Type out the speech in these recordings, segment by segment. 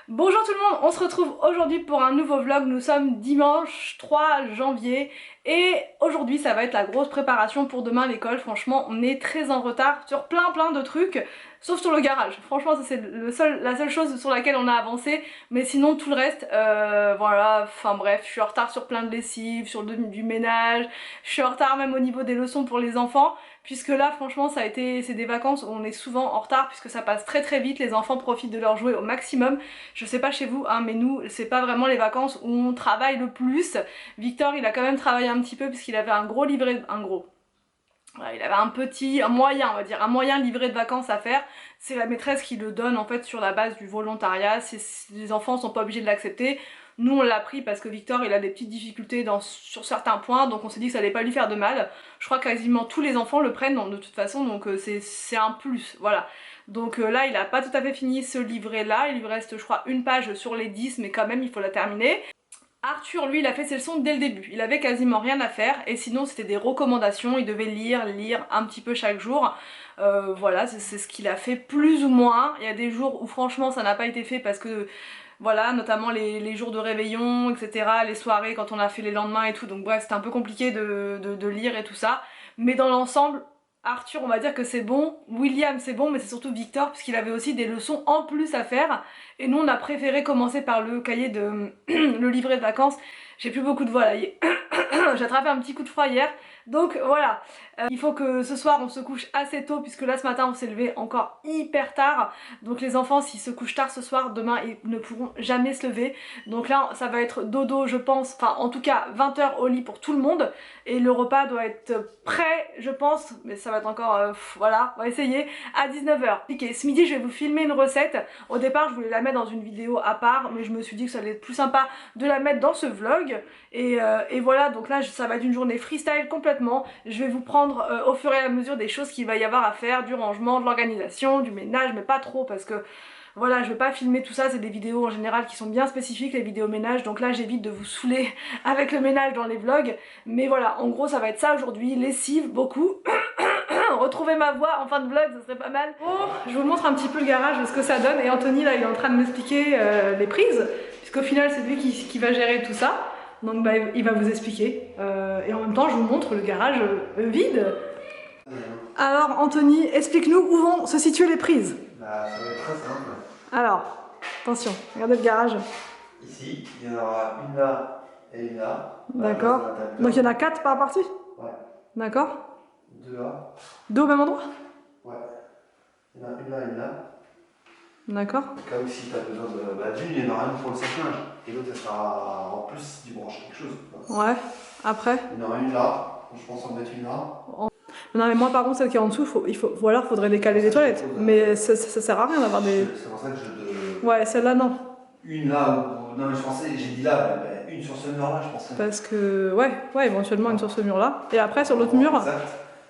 Bonjour tout le monde, on se retrouve aujourd'hui pour un nouveau vlog. Nous sommes dimanche 3 janvier et aujourd'hui ça va être la grosse préparation pour demain à l'école. Franchement on est très en retard sur plein de trucs, sauf sur le garage. Franchement ça c'est la seule chose sur laquelle on a avancé, mais sinon tout le reste, voilà, enfin bref, je suis en retard sur plein de lessives, sur du ménage, je suis en retard même au niveau des leçons pour les enfants. Puisque là franchement c'est des vacances où on est souvent en retard puisque ça passe très vite, les enfants profitent de leur jouet au maximum. Je sais pas chez vous hein, mais nous c'est pas vraiment les vacances où on travaille le plus. Victor il a quand même travaillé un petit peu puisqu'il avait un gros livret, voilà, il avait un moyen, on va dire, un moyen livret de vacances à faire. C'est la maîtresse qui le donne en fait sur la base du volontariat. Les enfants sont pas obligés de l'accepter. Nous on l'a pris parce que Victor il a des petites difficultés sur certains points, donc on s'est dit que ça allait pas lui faire de mal. Je crois que quasiment tous les enfants le prennent de toute façon, donc c'est un plus, voilà. Donc là il a pas tout à fait fini ce livret là, il lui reste je crois une page sur les 10 mais quand même il faut la terminer. Arthur lui il a fait ses leçons dès le début, il avait quasiment rien à faire et sinon c'était des recommandations, il devait lire un petit peu chaque jour. Voilà c'est ce qu'il a fait plus ou moins. Il y a des jours où franchement ça n'a pas été fait parce que voilà, notamment les jours de réveillon, etc., les soirées quand on a fait les lendemains et tout, donc bref c'était un peu compliqué de lire et tout ça. Mais dans l'ensemble, Arthur on va dire que c'est bon, William c'est bon, mais c'est surtout Victor puisqu'il avait aussi des leçons en plus à faire. Et nous on a préféré commencer par le cahier de le livret de vacances. J'ai plus beaucoup de voix là, j'ai attrapé un petit coup de froid hier. Donc voilà, il faut que ce soir on se couche assez tôt puisque là ce matin on s'est levé encore hyper tard. Donc les enfants s'ils se couchent tard ce soir, demain ils ne pourront jamais se lever. Donc là ça va être dodo je pense, enfin en tout cas 20 h au lit pour tout le monde. Et le repas doit être prêt je pense, mais ça va être encore, voilà, on va essayer, à 19 h. Ok, ce midi je vais vous filmer une recette. Au départ je voulais la mettre dans une vidéo à part, mais je me suis dit que ça allait être plus sympa de la mettre dans ce vlog. Et voilà, donc là ça va être une journée freestyle complètement. Je vais vous prendre au fur et à mesure des choses qu'il va y avoir à faire, du rangement, de l'organisation, du ménage, mais pas trop parce que voilà, je vais pas filmer tout ça, c'est des vidéos en général qui sont bien spécifiques, les vidéos ménage, donc là j'évite de vous saouler avec le ménage dans les vlogs, mais voilà, en gros ça va être ça aujourd'hui, lessive, beaucoup. Retrouver ma voix en fin de vlog, ce serait pas mal. Bon, je vous montre un petit peu le garage, ce que ça donne, et Anthony là il est en train de m'expliquer les prises, puisqu'au final c'est lui qui va gérer tout ça. Donc bah, il va vous expliquer. Et en même temps, je vous montre le garage vide. Alors Anthony, explique-nous où vont se situer les prises. Bah, ça va être très simple. Alors, attention, regardez le garage. Ici, il y en aura une là et une là. D'accord. Donc il y en a 4 par partie. Ouais. D'accord. Deux là. Deux au même endroit. Ouais. Il y en a une là et une là. D'accord. Comme si tu as besoin d'une, il y en aura une pour le sèche-linge. Et l'autre, elle sera en plus si tu branches quelque chose. Ouais. Après. Il y en aura une là. Je pense en mettre une là. Non mais moi par contre celle qui est en dessous, ou alors faudrait décaler les toilettes. Mais ça sert à rien d'avoir des... C'est pour ça que je... Ouais, celle-là non. Une là ou... Non mais je pensais, j'ai dit là, mais une sur ce mur là je pensais. Parce que... Ouais, éventuellement une sur ce mur là. Et après sur l'autre mur... Exact.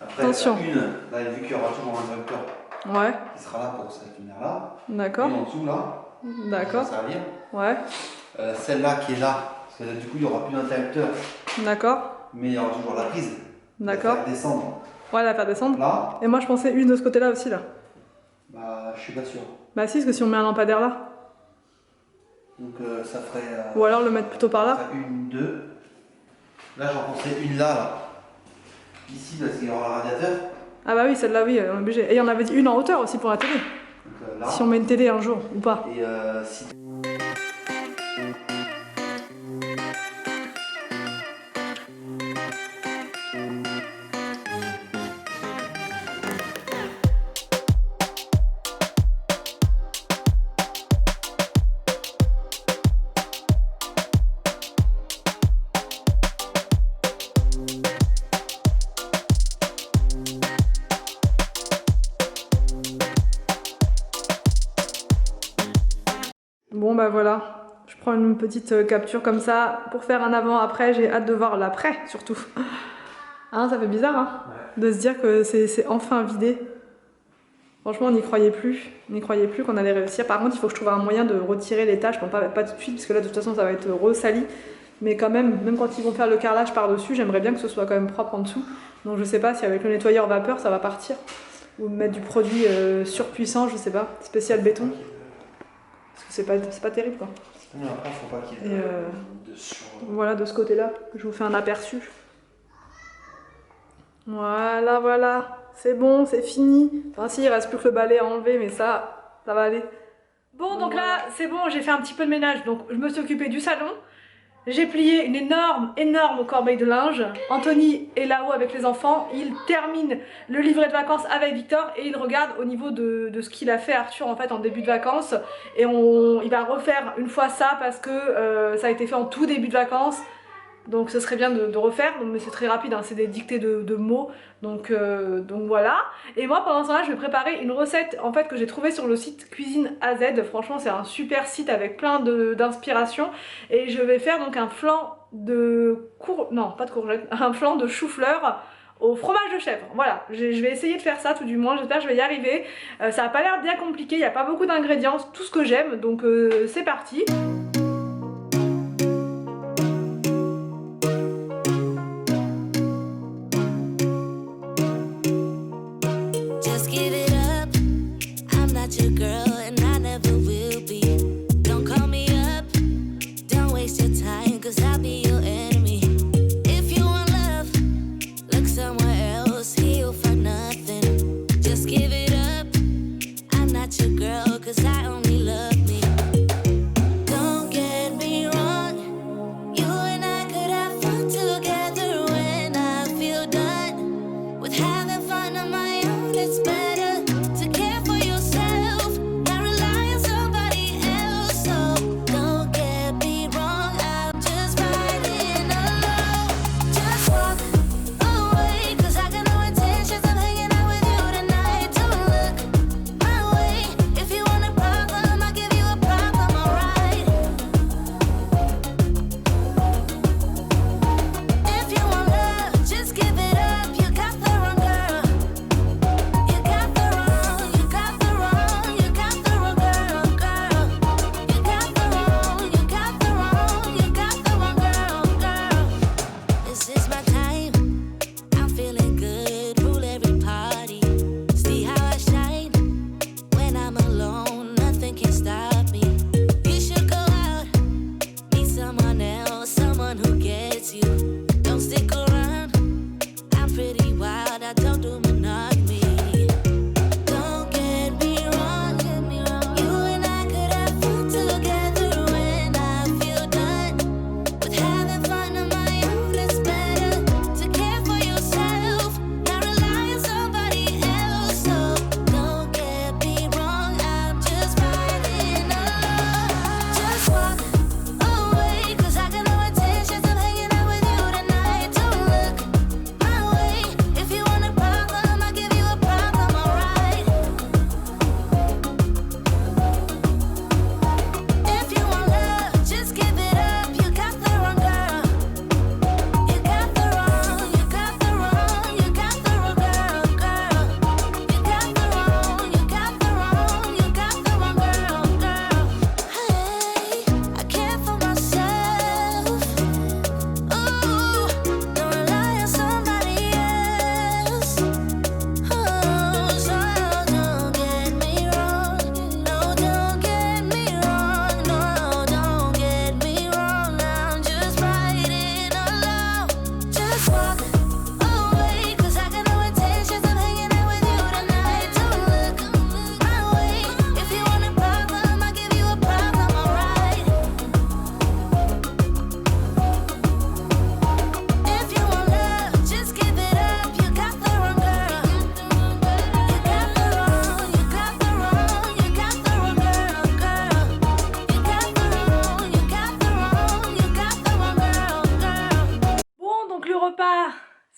Après, attention. Une, là vu qu'il y aura toujours un interrupteur. Ouais. Qui sera là pour cette lumière-là. D'accord. Une en dessous là. D'accord. Ça va servir. Ouais. Celle-là qui est là, parce que là, du coup il n'y aura plus d'interrupteur. D'accord. Mais il y aura toujours la prise. D'accord. La faire descendre. Ouais, la faire descendre. Là. Et moi je pensais une de ce côté-là aussi là. Bah je suis pas sûr. Bah si, parce que si on met un lampadaire là. Donc ça ferait. Ou alors le mettre plutôt par là. Ça ferait une, deux. Là j'en pensais une là. Ici parce qu'il y aura le radiateur. Ah bah oui, celle-là oui, on est obligé. Et il y en avait une en hauteur aussi pour la télé. Donc là. Si on met une télé un jour, ou pas. Et si. Bon bah voilà, je prends une petite capture comme ça pour faire un avant-après, j'ai hâte de voir l'après surtout. Hein, ça fait bizarre hein, ouais. De se dire que c'est enfin vidé. Franchement on n'y croyait plus, qu'on allait réussir. Par contre il faut que je trouve un moyen de retirer les taches, bon pas tout de suite parce que là de toute façon ça va être resali. Mais quand même quand ils vont faire le carrelage par dessus, j'aimerais bien que ce soit quand même propre en dessous. Donc je sais pas si avec le nettoyeur vapeur ça va partir. Ou mettre du produit surpuissant, je sais pas, spécial béton. c'est pas terrible quoi. Mais après, faut pas qu'il y ait de sur... Voilà, de ce côté-là, je vous fais un aperçu. Voilà, voilà, c'est bon, c'est fini. Enfin si, il reste plus que le balai à enlever, mais ça va aller. Bon, donc là, c'est bon, j'ai fait un petit peu de ménage, donc je me suis occupée du salon. J'ai plié une énorme corbeille de linge. Anthony est là-haut avec les enfants. Il termine le livret de vacances avec Victor et il regarde au niveau de ce qu'il a fait Arthur en fait en début de vacances. Et il va refaire une fois ça parce que ça a été fait en tout début de vacances. Donc ce serait bien de refaire, mais c'est très rapide, hein, c'est des dictées de mots, donc voilà. Et moi pendant ce temps là je vais préparer une recette en fait que j'ai trouvée sur le site Cuisine AZ. Franchement c'est un super site avec plein d'inspiration. Et je vais faire donc un flan de un flan de chou-fleur au fromage de chèvre. Voilà, je vais essayer de faire ça tout du moins, j'espère que je vais y arriver. Ça n'a pas l'air bien compliqué, il n'y a pas beaucoup d'ingrédients, tout ce que j'aime, donc c'est parti.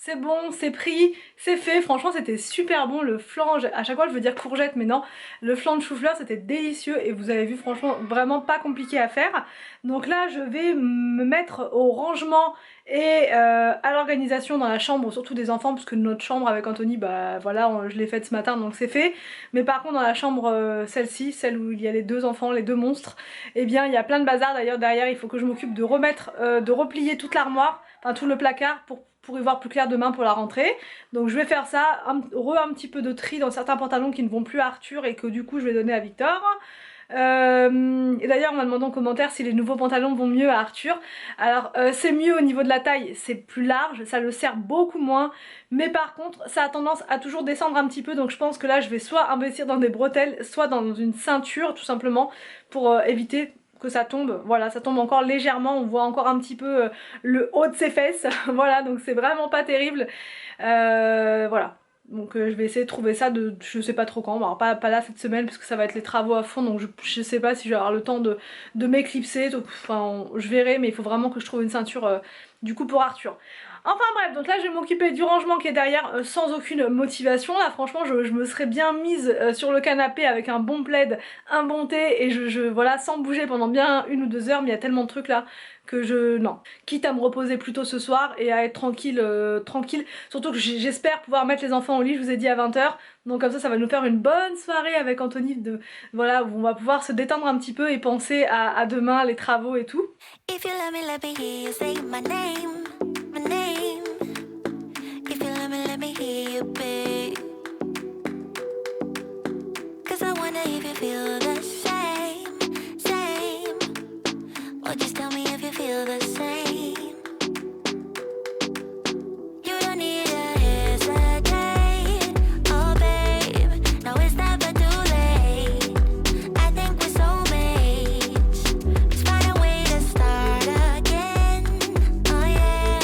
C'est bon, c'est pris, c'est fait. Franchement c'était super bon le flan, à chaque fois je veux dire courgette mais non, le flan de chou-fleur c'était délicieux et vous avez vu franchement vraiment pas compliqué à faire. Donc là je vais me mettre au rangement et à l'organisation dans la chambre, surtout des enfants, parce que notre chambre avec Anthony, bah voilà, je l'ai faite ce matin donc c'est fait. Mais par contre dans la chambre celle-ci, celle où il y a les deux enfants, les deux monstres, eh bien il y a plein de bazar. D'ailleurs derrière il faut que je m'occupe de remettre, de replier toute l'armoire, enfin tout le placard pour y voir plus clair demain pour la rentrée. Donc je vais faire ça, un petit peu de tri dans certains pantalons qui ne vont plus à Arthur et que du coup je vais donner à Victor. Et d'ailleurs on m'a demandé en commentaire si les nouveaux pantalons vont mieux à Arthur. Alors c'est mieux au niveau de la taille, c'est plus large, ça le serre beaucoup moins, mais par contre ça a tendance à toujours descendre un petit peu, donc je pense que là je vais soit investir dans des bretelles, soit dans une ceinture tout simplement pour éviter que ça tombe. Voilà, ça tombe encore légèrement, on voit encore un petit peu le haut de ses fesses. Voilà, donc c'est vraiment pas terrible. Voilà. Donc je vais essayer de trouver ça de je sais pas trop quand, alors pas là cette semaine parce que ça va être les travaux à fond, donc je sais pas si je vais avoir le temps de m'éclipser, enfin je verrai, mais il faut vraiment que je trouve une ceinture du coup pour Arthur. Enfin bref, donc là je vais m'occuper du rangement qui est derrière sans aucune motivation. Là franchement je me serais bien mise sur le canapé avec un bon plaid, un bon thé et voilà, sans bouger pendant bien 1 ou 2 heures, mais il y a tellement de trucs là que non. Quitte à me reposer plus tôt ce soir et à être tranquille, tranquille. Surtout que j'espère pouvoir mettre les enfants au lit, je vous ai dit à 20 h. Donc comme ça va nous faire une bonne soirée avec Anthony, voilà, où on va pouvoir se détendre un petit peu et penser à demain, les travaux et tout. If you love me, let me hear you say my name, my name. If you love me, let me hear you, babe. 'Cause I wonder if you feel the same, same. Or just tell me if you feel the same. You don't need to hesitate, oh babe. No, it's never too late. I think we're soulmates. Let's find a way to start again, oh yeah.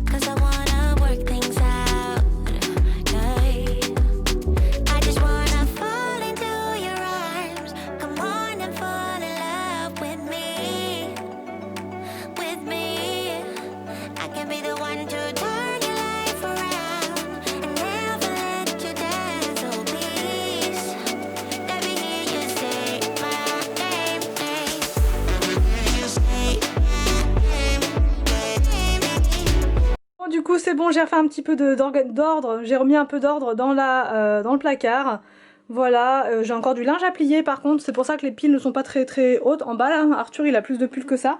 'Cause I wanna work things out, yeah. I just wanna fall into your arms. Come on and fall in love with me, with me. I can be the one to turn your life around and never let you down. So please, let me hear you say my name, Bon, du coup c'est bon, j'ai refait un petit peu d'ordre, j'ai remis un peu d'ordre dans le placard. Voilà, j'ai encore du linge à plier par contre, c'est pour ça que les piles ne sont pas très très hautes en bas là. Arthur il a plus de pulls que ça.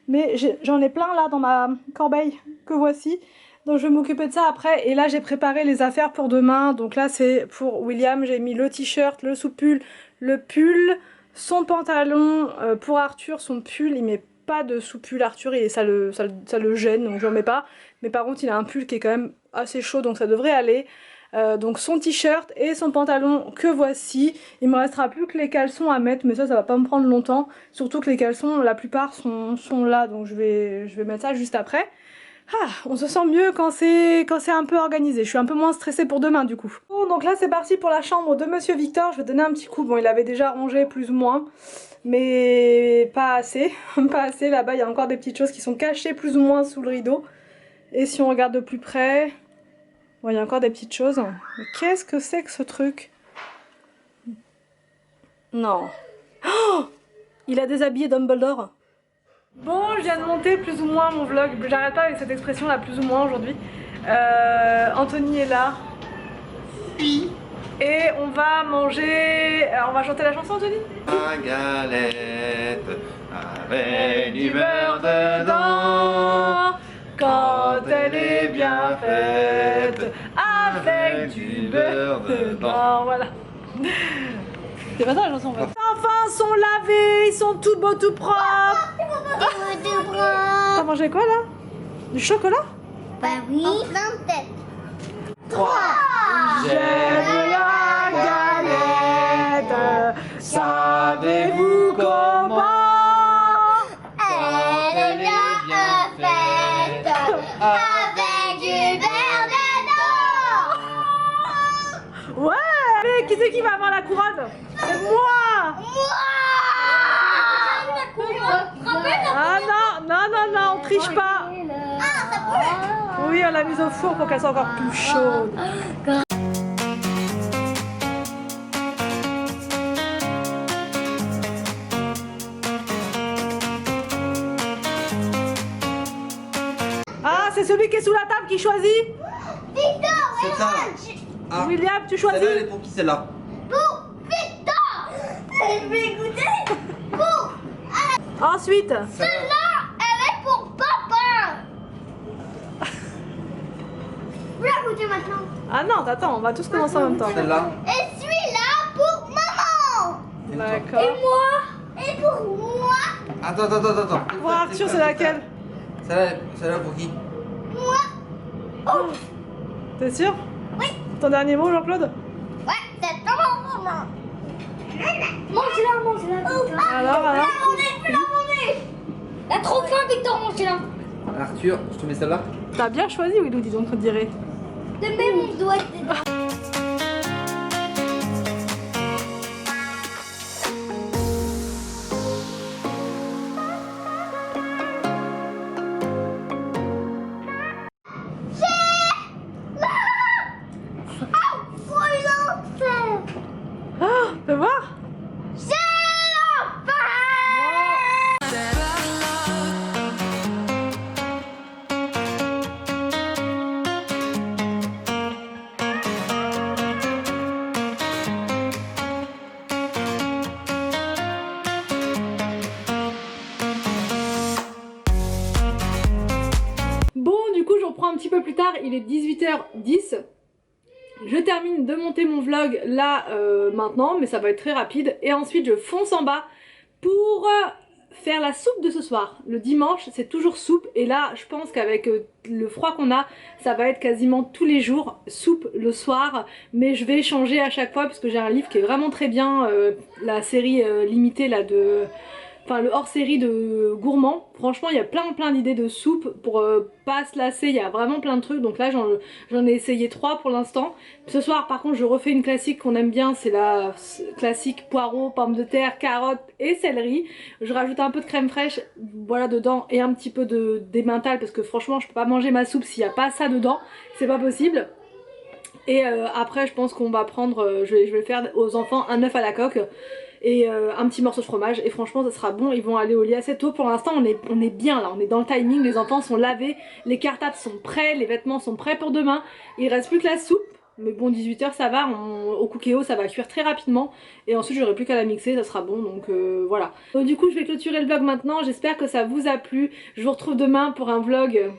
Mais j'en ai plein là dans ma corbeille que voici. Donc je vais m'occuper de ça après. Et là j'ai préparé les affaires pour demain. Donc là c'est pour William, j'ai mis le t-shirt, le sous-pull, le pull, son pantalon. Pour Arthur, son pull, il met pas de sous-pull Arthur, ça le gêne, donc je n'en mets pas. Mais par contre il a un pull qui est quand même assez chaud, donc ça devrait aller. Donc son t-shirt et son pantalon que voici. Il me restera plus que les caleçons à mettre, mais ça va pas me prendre longtemps. Surtout que les caleçons, la plupart sont là, donc je vais mettre ça juste après. Ah, on se sent mieux quand c'est un peu organisé. Je suis un peu moins stressée pour demain du coup. Bon, donc là c'est parti pour la chambre de Monsieur Victor. Je vais donner un petit coup. Bon, il avait déjà rangé plus ou moins, mais pas assez. Pas assez. Là-bas il y a encore des petites choses qui sont cachées plus ou moins sous le rideau. Et si on regarde de plus près, bon, il y a encore des petites choses. Mais qu'est-ce que c'est que ce truc? Non. Oh, il a déshabillé Dumbledore. Bon, je viens de monter plus ou moins mon vlog. J'arrête pas avec cette expression là, plus ou moins aujourd'hui. Anthony est là. Oui. Et on va manger. On va chanter la chanson, Anthony? La galette avec du beurre dedans. Quand elle est bien faite, avec du beurre dedans. Voilà. C'est pas ça la chanson. Les enfants sont lavés, ils sont tout beaux, tout propres. T'as mangé quoi là? Du chocolat? Bah oui. En plein de tête. 3. J'aime la galette. Savez-vous comment? Elle est bien faite avec du beurre dedans. Ouais. Allez, qui c'est qui va avoir la couronne? C'est moi. Ah non, on triche pas. Oui, on l'a mise au four pour qu'elle soit encore plus chaude. Ah, c'est celui qui est sous la table qui choisit? Victor, C'est ça. Ah, William, tu choisis? celle-là, elle est pour qui celle-là? pour Victor. Je vais goûter. Pour Ensuite, celle-là, elle est pour papa. Vous la goûtez maintenant. ah non, attends, on va tous commencer en même temps. Celle-là. Et celui-là pour maman. Et D'accord. Et moi? Et pour moi? Attends. Pour Arthur, c'est laquelle? Celle-là pour qui? Moi? Oh! T'es sûr? Oui! Ton dernier mot, Jean-Claude? Ouais, c'est pas mon maman! Mange-la! Oh, Alors? Plus la manger! T'as trop faim, Victor, mange-la! Arthur, je te mets celle-là. T'as bien choisi, Willow, dis donc, on dirait. Te mets mon doigt dedans. Ah, fais voir. Bon, du coup, je reprends un petit peu plus tard, il est 18h10. Je termine de monter mon vlog là maintenant, mais ça va être très rapide. Et ensuite, je fonce en bas pour faire la soupe de ce soir. Le dimanche, c'est toujours soupe. Et là, je pense qu'avec le froid qu'on a, ça va être quasiment tous les jours soupe le soir. Mais je vais changer à chaque fois parce que j'ai un livre qui est vraiment très bien. La série limitée là de... Enfin, le hors-série de Gourmand, franchement il y a plein d'idées de soupe pour pas se lasser, il y a vraiment plein de trucs, donc là j'en ai essayé 3 pour l'instant. Ce soir par contre je refais une classique qu'on aime bien, c'est la classique poireaux, pommes de terre, carottes et céleri. Je rajoute un peu de crème fraîche, voilà, dedans, et un petit peu d'emmental parce que franchement je peux pas manger ma soupe s'il n'y a pas ça dedans, c'est pas possible. Et après je pense qu'on va prendre, je vais faire aux enfants un œuf à la coque et un petit morceau de fromage, et franchement ça sera bon. Ils vont aller au lit assez tôt. Pour l'instant on est bien là, on est dans le timing, les enfants sont lavés, les cartables sont prêts, les vêtements sont prêts pour demain, il reste plus que la soupe. Mais bon, 18h ça va, au Cookéo ça va cuire très rapidement. Et ensuite j'aurai plus qu'à la mixer, ça sera bon, donc voilà. Donc du coup je vais clôturer le vlog maintenant, j'espère que ça vous a plu. Je vous retrouve demain pour un vlog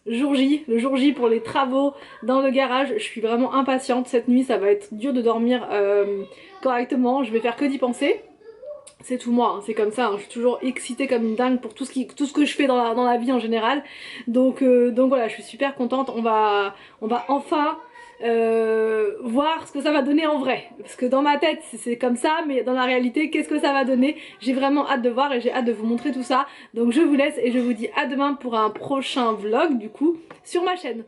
jour J, le jour J pour les travaux dans le garage. Je suis vraiment impatiente, cette nuit ça va être dur de dormir correctement, je vais faire que d'y penser. C'est tout moi, hein, c'est comme ça, hein. Je suis toujours excitée comme une dingue pour tout ce que je fais dans la vie en général. Donc voilà, je suis super contente, on va enfin voir ce que ça va donner en vrai. Parce que dans ma tête c'est comme ça, mais dans la réalité qu'est-ce que ça va donner? J'ai vraiment hâte de voir et j'ai hâte de vous montrer tout ça. Donc je vous laisse et je vous dis à demain pour un prochain vlog du coup sur ma chaîne.